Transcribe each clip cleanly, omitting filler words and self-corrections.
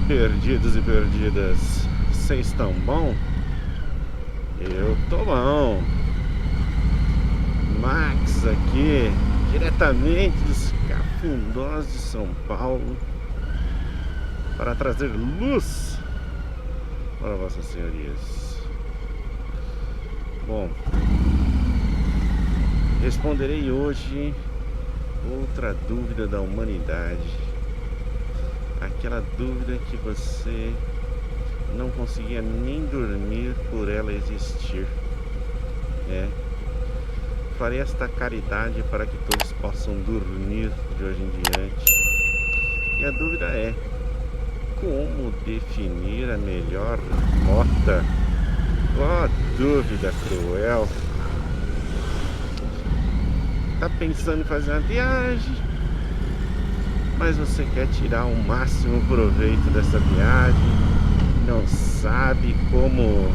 perdidos e perdidas, vocês estão bom? Eu tô bom. Max aqui, diretamente dos Cafundós de São Paulo, para trazer luz para vossas senhorias. Bom, responderei hoje outra dúvida da humanidade. Aquela dúvida que você não conseguia nem dormir por ela existir. Farei esta caridade para que todos possam dormir de hoje em diante. E a dúvida é: como definir a melhor rota? Ó, dúvida cruel. Tá pensando em fazer uma viagem, mas você quer tirar o máximo proveito dessa viagem, não sabe como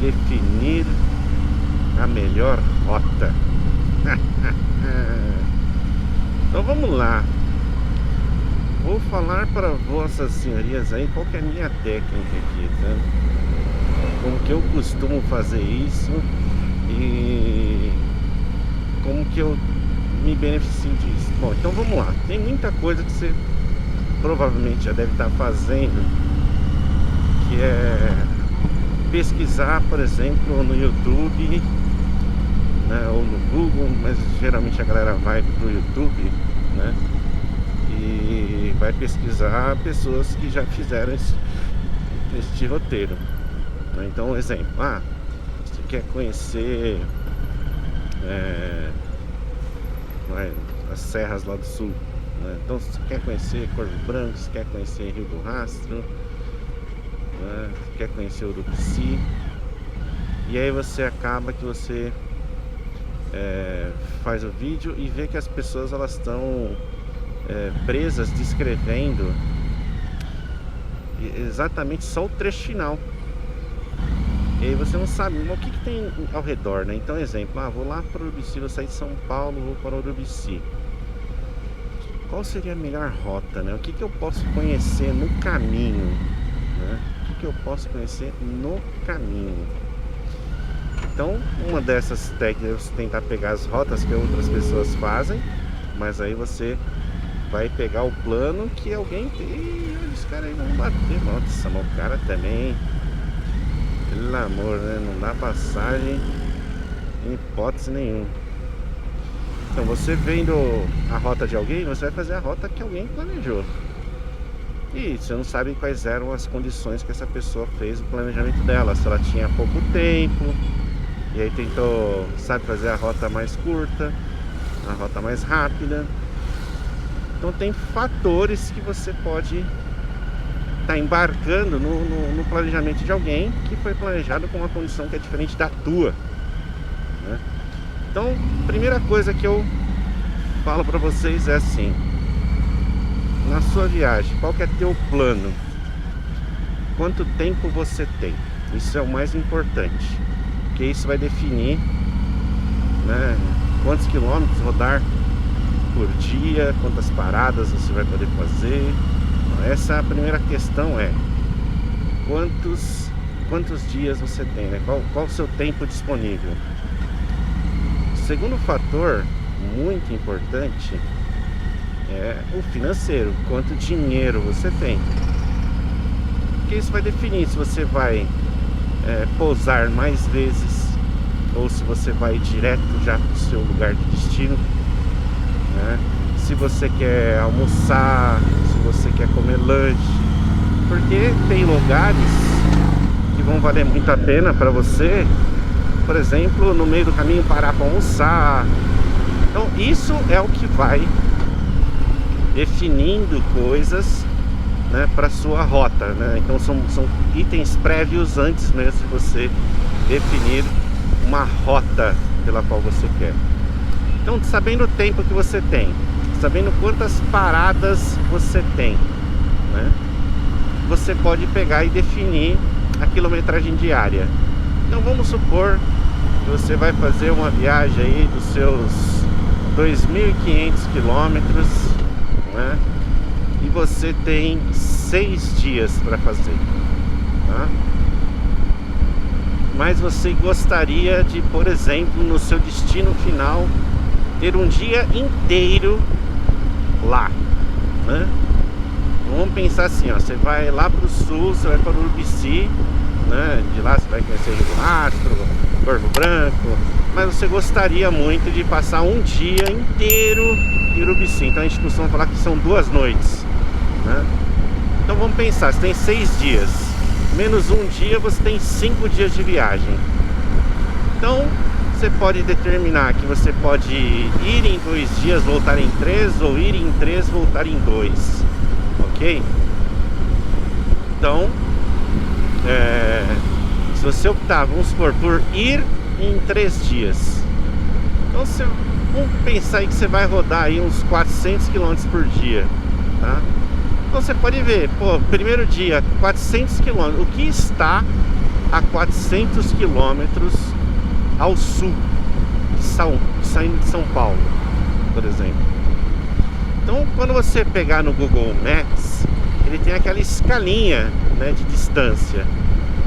definir a melhor rota. Então vamos lá. Vou falar para vossas senhorias aí qual que é a minha técnica aqui, tá? Como que eu costumo fazer isso e como que eu me beneficio disso. Bom, então vamos lá. Tem muita coisa que você provavelmente já deve estar fazendo, que é pesquisar, por exemplo, no YouTube, né, ou no Google, mas geralmente a galera vai pro YouTube, né, e vai pesquisar pessoas que já fizeram este roteiro, né? Então, exemplo, você quer conhecer as serras lá do sul, né? Então você quer conhecer Corvo Branco, você quer conhecer Rio do Rastro, né? Você quer conhecer Urubici, e aí você acaba que você faz o vídeo e vê que as pessoas elas estão presas descrevendo exatamente só o trecho final. E aí você não sabe o que tem ao redor, né? Então, exemplo, vou lá para Urubici, vou sair de São Paulo, vou para Urubici. Qual seria a melhor rota, né? O que eu posso conhecer no caminho, né? O que eu posso conhecer no caminho? Então, uma dessas técnicas é você tentar pegar as rotas que outras pessoas fazem, mas aí você vai pegar o plano que alguém tem. Ih, esse cara aí não bateu. Nossa, mas o cara também, pelo amor, né? Não dá passagem em hipótese nenhuma. Então você vendo a rota de alguém, você vai fazer a rota que alguém planejou. E você não sabe quais eram as condições que essa pessoa fez o planejamento dela. Se ela tinha pouco tempo, e aí tentou, sabe, fazer a rota mais curta, a rota mais rápida. Então tem fatores que você pode tá embarcando no planejamento de alguém que foi planejado com uma condição que é diferente da tua, né? Então, primeira coisa que eu falo para vocês é assim: na sua viagem, qual que é teu plano? Quanto tempo você tem? Isso é o mais importante, porque isso vai definir, né, quantos quilômetros rodar por dia, quantas paradas você vai poder fazer. Essa é a primeira questão, quantos dias você tem, né? Qual o seu tempo disponível. O segundo fator muito importante é o financeiro, quanto dinheiro você tem, porque isso vai definir se você vai pousar mais vezes ou se você vai direto já para o seu lugar de destino, né? Se você quer almoçar, se você quer comer lanche, porque tem lugares que vão valer muito a pena para você, por exemplo, no meio do caminho parar para almoçar. Então isso é o que vai definindo coisas, né, para sua rota, né? Então são itens prévios antes mesmo de você definir uma rota pela qual você quer. Então, sabendo o tempo que você tem, sabendo quantas paradas você tem, né, você pode pegar e definir a quilometragem diária. Então vamos supor que você vai fazer uma viagem aí dos seus 2.500 quilômetros, né, e você tem 6 dias para fazer, tá? Mas você gostaria de, por exemplo, no seu destino final, ter um dia inteiro lá, né? Vamos pensar assim, ó, você vai lá pro sul, você vai para Urubici, né? De lá você vai conhecer Rio do Rastro, Corvo Branco, mas você gostaria muito de passar um dia inteiro em Urubici. Então a gente costuma falar que são 2 noites, né? Então vamos pensar, você tem 6 dias, menos um dia você tem 5 dias de viagem. Então você pode determinar que você pode ir em 2 dias, voltar em 3, ou ir em 3, voltar em 2, ok? Então se você optar, vamos supor, por ir em 3 dias, então vamos pensar aí que você vai rodar aí uns 400 km por dia, tá? Então você pode ver, pô, primeiro dia, 400 km, o que está a 400 km ao sul, saindo de São Paulo, por exemplo. Então quando você pegar no Google Maps, ele tem aquela escalinha, né, de distância.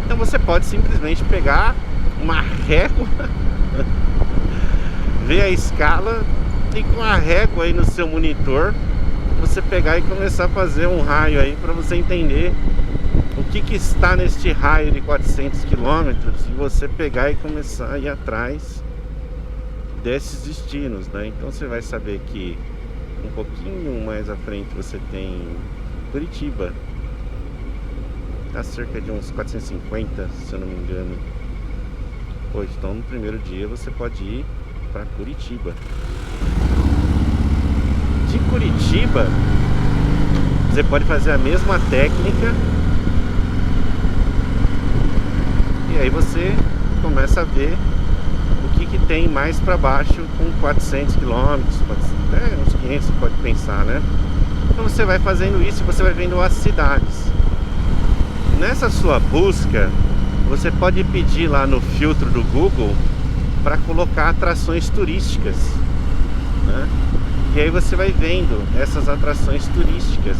Então você pode simplesmente pegar uma régua, ver a escala e com a régua aí no seu monitor, você pegar e começar a fazer um raio aí para você entender o que está neste raio de 400 quilômetros, e você pegar e começar a ir atrás desses destinos, né? Então você vai saber que um pouquinho mais à frente você tem Curitiba, a cerca de uns 450, se eu não me engano. Pois então no primeiro dia você pode ir para Curitiba. De Curitiba você pode fazer a mesma técnica, e aí você começa a ver o que tem mais para baixo com 400 quilômetros, até uns 500 você pode pensar, né? Então você vai fazendo isso e você vai vendo as cidades. Nessa sua busca, você pode pedir lá no filtro do Google para colocar atrações turísticas, né? E aí você vai vendo essas atrações turísticas.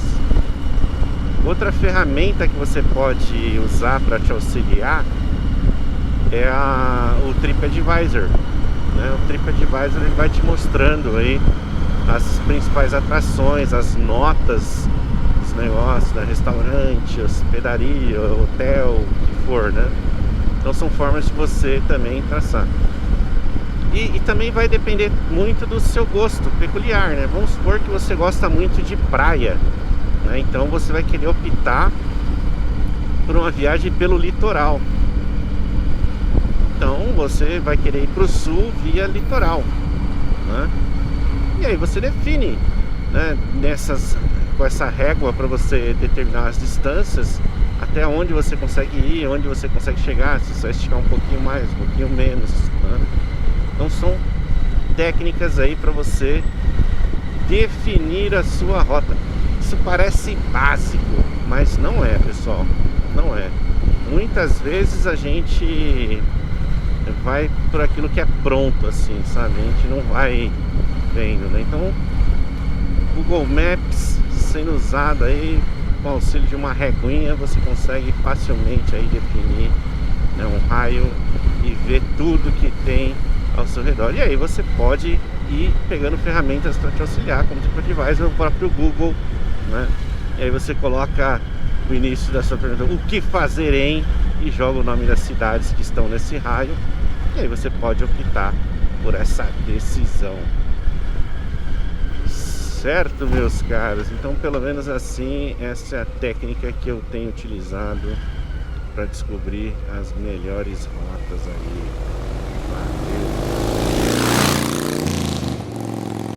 Outra ferramenta que você pode usar para te auxiliar é o TripAdvisor, né? O TripAdvisor, ele vai te mostrando aí as principais atrações, as notas dos negócios, da restaurante, hospedaria, hotel, o que for, né? Então são formas de você também traçar. E também vai depender muito do seu gosto peculiar, né? Vamos supor que você gosta muito de praia, né? Então você vai querer optar por uma viagem pelo litoral. Então você vai querer ir para o sul via litoral, né? E aí você define, né, com essa régua para você determinar as distâncias, até onde você consegue ir, onde você consegue chegar, se você vai esticar um pouquinho mais, um pouquinho menos, né? Então são técnicas aí para você definir a sua rota. Isso parece básico, mas não é, pessoal, não é. Muitas vezes a gente vai por aquilo que é pronto, assim, sabe? A gente não vai vendo, né? Então Google Maps sendo usado aí com o auxílio de uma reguinha, você consegue facilmente aí definir, né, um raio e ver tudo que tem ao seu redor. E aí você pode ir pegando ferramentas para te auxiliar, como o TripAdvisor, o próprio Google, né? E aí você coloca o início da sua pergunta, o que fazer em, e joga o nome das cidades que estão nesse raio, e aí você pode optar por essa decisão. Certo, meus caros? Então, pelo menos assim, essa é a técnica que eu tenho utilizado para descobrir as melhores rotas aí. Valeu!